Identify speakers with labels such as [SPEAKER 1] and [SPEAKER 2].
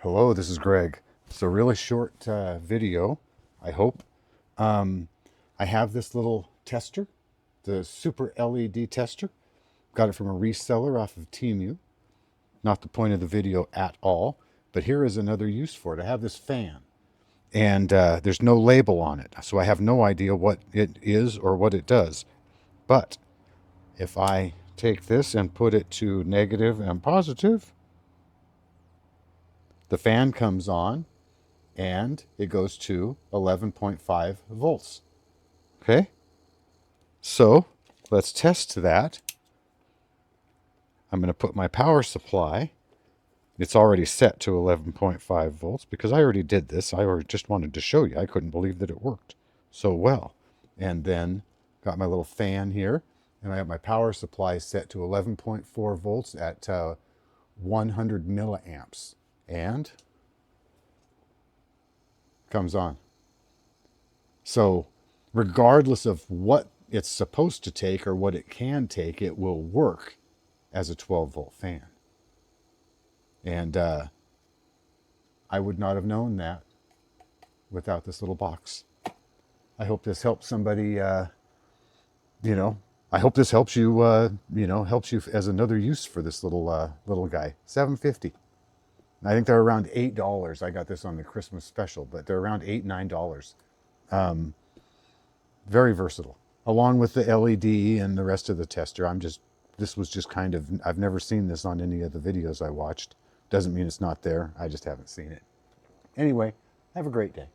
[SPEAKER 1] Hello, this is Greg. It's a really short video, I hope. Um, I have this little tester, the Super LED tester. Got it from a reseller off of Temu. Not the point of the video at all, but here is another use for it. I have this fan, and there's no label on it, so I have no idea what it is or what it does. But if I take this and put it to negative and positive, the fan comes on and it goes to 11.5 volts. Okay, so let's test that. I'm going to put my power supply. It's already set to 11.5 volts because I already did this. I already just wanted to show you. I couldn't believe that it worked so well. And then got my little fan here, and I have my power supply set to 11.4 volts at 100 milliamps. And comes on. So regardless of what it's supposed to take or what it can take, it will work as a 12-volt fan. And I would not have known that without this little box. I hope this helps somebody, I hope this helps you, helps you as another use for this little guy. $7.50. I think they're around $8. I got this on the Christmas special, but they're around $8, $9. Very versatile, along with the LED and the rest of the tester. This was just kind of, I've never seen this on any of the videos I watched. Doesn't mean it's not there. I just haven't seen it. Anyway, have a great day.